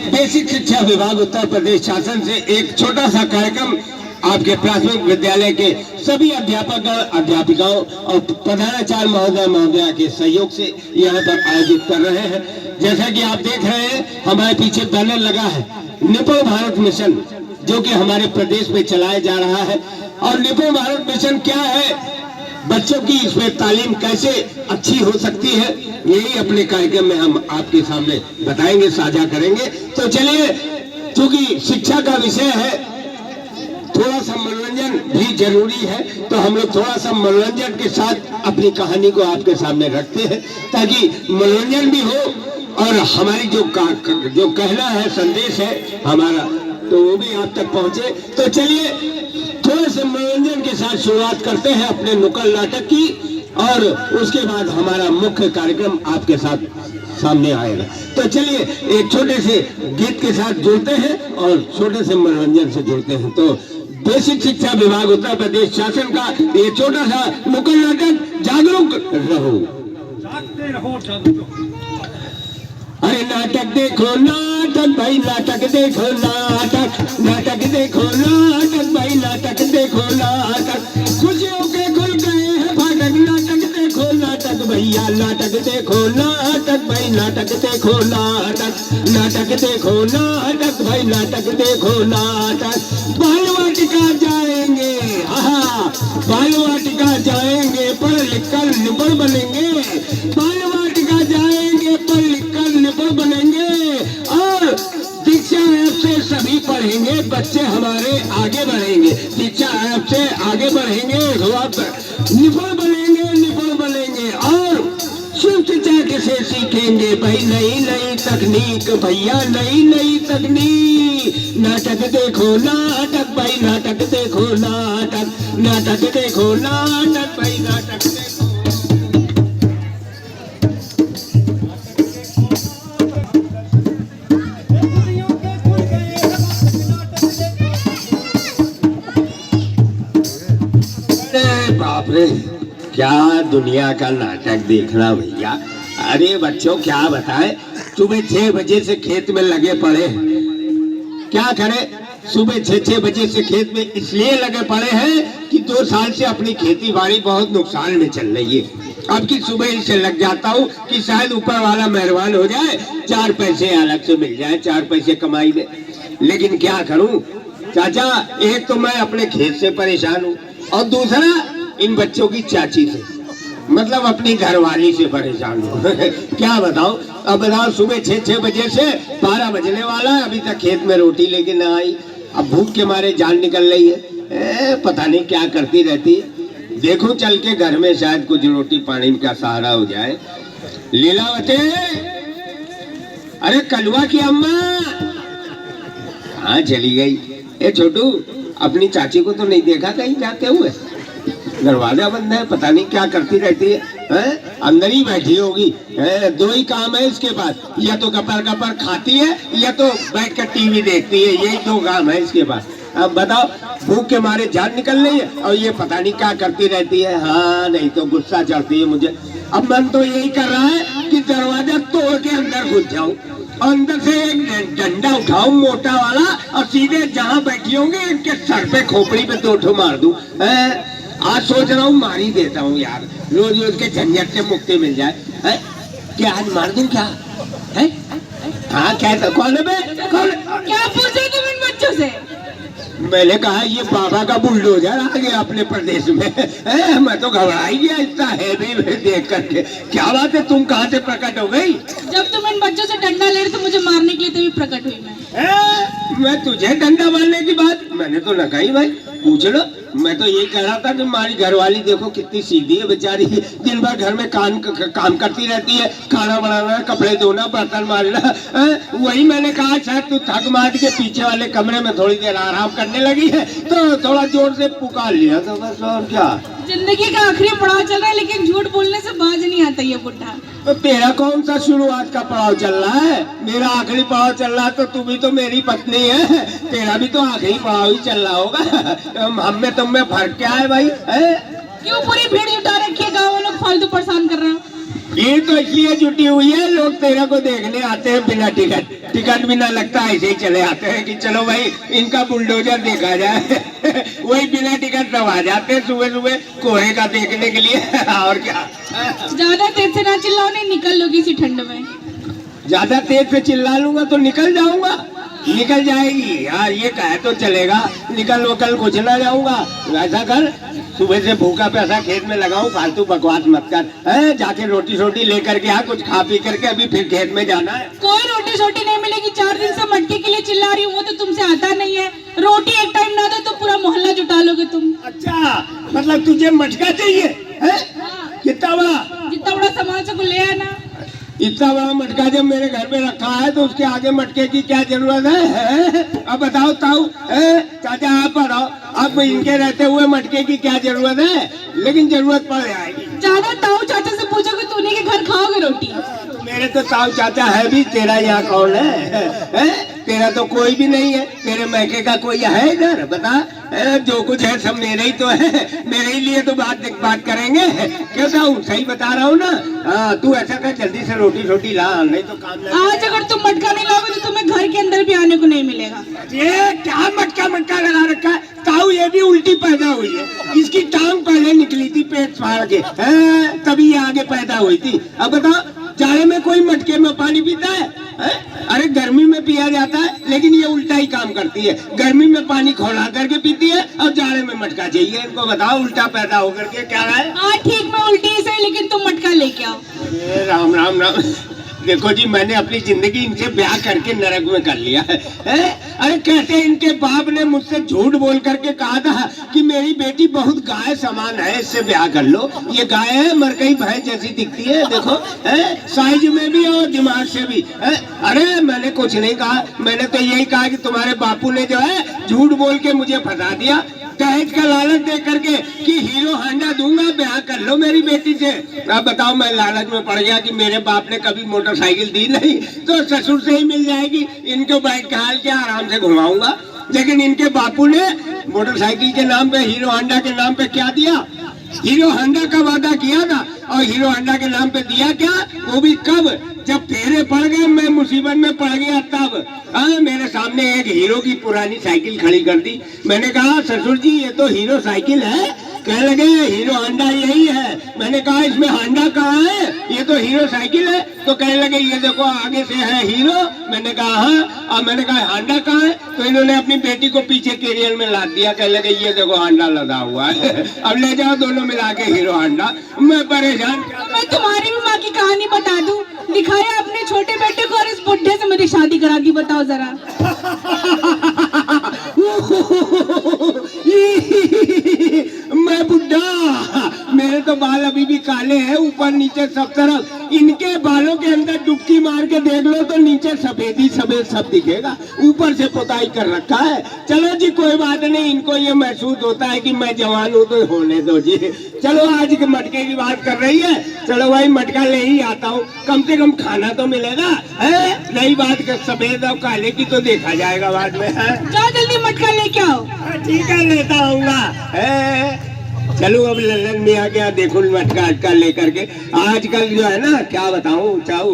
Basic शिक्षा विभाग उत्तर प्रदेश शासन से एक छोटा सा कार्यक्रम आपके प्राथमिक विद्यालय के सभी अध्यापक अध्यापिकाओं और प्रधानाचार्य महोदय महोदया के सहयोग से यहाँ पर आयोजित कर रहे हैं। जैसा कि आप देख रहे हैं हमारे पीछे बैनर लगा है निपुण भारत मिशन, जो कि हमारे प्रदेश में चलाया जा रहा है। और निपुण भारत मिशन क्या है, बच्चों की इसमें तालीम कैसे अच्छी हो सकती है, यही अपने कार्यक्रम में हम आपके सामने बताएंगे, साझा करेंगे। तो चलिए, क्योंकि शिक्षा का विषय है, थोड़ा सा मनोरंजन भी जरूरी है, तो हम लोग थोड़ा सा मनोरंजन के साथ अपनी कहानी को आपके सामने रखते हैं, ताकि मनोरंजन भी हो और हमारी जो कहना है, संदेश है हमारा, तो वो भी आप तक पहुंचे। तो चलिए, थोड़े से मनोरंजन के साथ शुरुआत करते हैं अपने नुक्कड़ नाटक की, और उसके बाद हमारा मुख्य कार्यक्रम आपके साथ सामने आएगा। तो चलिए, एक छोटे से गीत के साथ जुड़ते हैं और छोटे से मनोरंजन से जुड़ते हैं। तो बेसिक शिक्षा विभाग उत्तर प्रदेश शासन का ये छोटा सा नुक्कड़ नाटक जागरूक रहो। अरे नाटक देखो नाटक भाई, नाटक देखो नाटक, नाटक देखो नाटक भाई, नाटक देखो नाटक, खुशियों के खुल गए हैं फाटक, नाटक देखो नाटक भैया, नाटक देखो नाटक भाई, नाटक देखो नाटक, नाटक देखो नाटक भाई, नाटक देखो नाटक। बाल वाटिका जाएंगे, बाल वाटिका जाएंगे, पढ़ लिख कर निपुण बनेंगे, बाल वाटिका जाएंगे, पढ़ लिख कर निपुण बनेंगे, और दीक्षा ऐप से सभी पढ़ेंगे, बच्चे हमारे आगे बढ़ेंगे, दीक्षा ऐप से आगे बढ़ेंगे, निपुण बनेंगे, निपुण बनेंगे, और शिक्षा से सीखेंगे भाई नई नई तकनीक भैया, नई नई तकनीक। नाटक देखो नाटक भाई, नाटक देखो नाटक, नाटक देखो नाटक भाई, नाटक देखो। बाप रे, क्या दुनिया का नाटक देखना भैया। अरे बच्चों, क्या बताएं, सुबह 6 बजे से खेत में लगे पड़े हैं। क्या करें, सुबह 6 बजे से खेत में इसलिए लगे पड़े हैं कि 2 साल से अपनी खेती बाड़ी बहुत नुकसान में चल रही है। अब की सुबह से लग जाता हूँ कि शायद ऊपर वाला मेहरबान हो जाए, 4 पैसे अलग से मिल जाए, 4 पैसे कमाई में। लेकिन क्या करूँ चाचा, एक तो मैं अपने खेत से परेशान हूँ, और दूसरा इन बच्चों की चाची से, मतलब अपनी घरवाली से परेशान हूँ। क्या बताओ, अब बताओ, सुबह 6 बजे से 12 बजने वाला है, अभी तक खेत में रोटी लेके ना आई। अब भूख के मारे जान निकल रही है, पता नहीं क्या करती रहती है। देखो चल के घर में शायद कुछ रोटी पानी का सहारा हो जाए। लीलावती, अरे कलवा की अम्मा कहाँ चली गई? ए छोटू, अपनी चाची को तो नहीं देखा कहीं जाते हुए? दरवाजा बंद है, पता नहीं क्या करती रहती है, अंदर ही बैठी होगी। 2 ही काम है इसके पास, या तो गपर गपर खाती है, या तो बैठकर टीवी देखती है, यही 2 काम है इसके पास। अब बताओ, भूख के मारे जान निकल रही है और ये पता नहीं क्या करती रहती है। हाँ, नहीं तो गुस्सा चढ़ती है मुझे। अब मन तो यही कर रहा है कि दरवाजा तोड़ के अंदर घुस जाऊं, अंदर से एक डंडा उठाऊं मोटा वाला, और सीधे जहाँ बैठी होंगे इनके सर पे खोपड़ी पे 2 ठो मार दूं। आज सोच रहा हूँ मार ही देता हूँ यार, रोज रोज के झंझट से मुक्ति मिल जाए। क्या आज मार दूं क्या? है? हाँ, कहता कौन है बे? कौन? क्या पूछे तुम इन बच्चों से? मैंने कहा ये बाबा का बुलडोजर आ गया अपने प्रदेश में। मैं तो घबरा ही गया इतना हैवी देख करके। क्या बात है, तुम कहाँ से प्रकट हो गई? जब तुम इन बच्चों से डंडा ले रहे तो मुझे मारने के लिए तभी प्रकट हुई मैं तुझे डंडा मारने की बात मैंने तो न कही भाई, पूछ लो। मैं तो यही कह रहा था कि हमारी घरवाली देखो कितनी सीधी है बेचारी, दिन भर घर में काम करती रहती है, खाना बनाना, कपड़े धोना, बर्तन मारना। वही मैंने कहा शायद तू थक मार के पीछे वाले कमरे में थोड़ी देर आराम करने लगी है, तो थोड़ा जोर से पुकार लिया तो बस, और क्या। जिंदगी का आखिरी पड़ाव चल रहा है, लेकिन झूठ बोलने से बाज नहीं आता ये बुढ़ा। तो तेरा कौन सा शुरुआत का पड़ाव चल रहा है? मेरा आखिरी पड़ाव चल रहा है, तो तू भी तो मेरी पत्नी है, तेरा भी तो आखिरी पड़ाव ही चल रहा होगा। हम में तुम में फर्क क्या है भाई? क्यों पूरी भीड़ जुटा रखी है, गाँव वालों को फालतू परेशान कर रहा है? ये तो इसलिए जुटी हुई है, लोग तेरे को देखने आते हैं बिना टिकट, टिकट भी ना लगता, ऐसे ही चले आते हैं कि चलो भाई इनका बुलडोजर देखा जाए। वही बिना टिकट सब आ जाते हैं सुबह सुबह कोहरे का देखने के लिए। और क्या, ज्यादा तेज से ना चिल्लाओ, नहीं निकल लोगी इसी ठंड में। ज्यादा तेज से चिल्ला लूंगा तो निकल जाऊंगा, निकल जाएगी यार, ये कहे तो चलेगा, निकल वकल कुछ ना जाऊंगा। ऐसा कर, सुबह से भूखा प्यासा खेत में लगाऊं, फालतू बकवास मत कर, है जाके रोटी शोटी लेकर के आ, कुछ खा पी करके अभी फिर खेत में जाना है। कोई रोटी शोटी नहीं मिलेगी, 4 दिन से मटके के लिए चिल्ला रही हूँ, वो तो तुमसे आता नहीं है। रोटी एक टाइम ना दो तो पूरा मोहल्ला जुटा लोगे तुम। अच्छा, मतलब तुझे मटका चाहिए है? कितना बड़ा? जितना बड़ा सामान से ले आना। इतना बड़ा मटका जब मेरे घर में रखा है तो उसके आगे मटके की क्या जरूरत है? अब बताओ ताऊ, चाचा आप बताओ, अब इनके रहते हुए मटके की क्या जरूरत है? लेकिन जरूरत पड़ जाएगी। ज्यादा ताऊ चाचा से पूछोगे तो उन्हीं के घर खाओगे रोटी। मेरे तो ताऊ चाचा है भी, तेरा यहाँ कौन है? तेरा तो कोई भी नहीं है, तेरे मैके का कोई है इधर? बता, जो कुछ है सब मेरे ही तो है, मेरे ही लिए तो बात करेंगे। क्यों ताऊ, सही बता रहा हूँ ना? तू ऐसा कर, जल्दी से रोटी शोटी ला, नहीं तो काम नहीं। आज अगर तुम मटका नहीं लाओगे तो तुम्हें घर के अंदर भी आने को नहीं मिलेगा। ये क्या मटका मटका लगा रखा है? ताऊ ये भी उल्टी पैदा हुई है, इसकी टांग पहले निकली थी पेट फाड़ के, तभी ये आगे पैदा हुई थी। अब बताओ, जाड़े में कोई मटके में पानी पीता है? अरे गर्मी में पिया जाता है, लेकिन ये उल्टा ही काम करती है, गर्मी में पानी खौला करके पीती है और जाड़े में मटका चाहिए। इनको बताओ उल्टा पैदा होकर के क्या है? हाँ ठीक, मैं उल्टी ही सही, लेकिन तुम मटका लेके आओ। राम राम राम। देखो जी, मैंने अपनी जिंदगी इनसे ब्याह करके नरक में कर लिया है? अरे कहते इनके बाप ने मुझसे झूठ बोल करके कहा था कि मेरी बेटी बहुत गाय समान है, इससे ब्याह कर लो। ये गाय है, मर गई भैंस जैसी दिखती है, देखो साइज में भी और दिमाग से भी। अरे मैंने कुछ नहीं कहा, मैंने तो यही कहा कि तुम्हारे बापू ने जो है झूठ बोल के मुझे फंसा दिया, दहेज का लालच दे करके कि हीरो हांडा दूंगा, ब्याह कर लो मेरी बेटी से। अब बताओ, मैं लालच में पड़ गया कि मेरे बाप ने कभी मोटरसाइकिल दी नहीं, तो ससुर से ही मिल जाएगी, इनको बाइक हाल के आराम से घुमाऊंगा। लेकिन इनके बापू ने मोटरसाइकिल के नाम पे, हीरो हांडा के नाम पे क्या दिया? हीरो हांडा का वादा किया था, और हीरो हांडा के नाम पे दिया क्या? वो भी कब? जब फेरे पड़ गए, मैं मुसीबत में पड़ गया तब। मेरे सामने एक हीरो की पुरानी साइकिल खड़ी कर दी। मैंने कहा ससुर जी ये तो हीरो साइकिल है। कहने लगे हीरो हांडा यही है। मैंने कहा इसमें हांडा कहाँ है? ये तो हीरो साइकिल है। तो कहने लगे ये देखो आगे से है हीरो। मैंने कहा हाँ। अब मैंने कहा हांडा कहाँ है? तो इन्होंने अपनी बेटी को पीछे कैरियर में लाद दिया। कहने लगे ये देखो हांडा लगा हुआ है, अब ले जाओ दोनों मिला के हीरो हांडा। मैं परेशान। मैं तुम्हारी भी माँ की कहानी बता दूं, दिखाया अपने छोटे बेटे को और इस बुढ़े से मेरी शादी करा दी, बताओ जरा। मैं बुढ़ा, मेरे तो बाल अभी भी काले हैं, ऊपर नीचे सब तरफ। इनके बालों के अंदर डुबकी मार के देख लो तो नीचे सफेद ही सफेद सब दिखेगा, ऊपर से पुताई कर रखा है। चलो जी कोई बात नहीं, इनको ये महसूस होता है कि मैं जवान हूँ तो होने दो जी। चलो आज के मटके की बात कर रही है, चलो भाई मटका ले ही आता हूँ, कम से कम खाना तो मिलेगा। है नई बात कर, सफेद और काले की तो देखा जाएगा बाद में। है जाओ जल्दी मटका लेके आओ। ठीक है लेता आऊंगा। चलो अब लल्लन में आ गया, देखो मटका अटका लेकर के। आजकल जो है ना क्या बताऊं, चाहूँ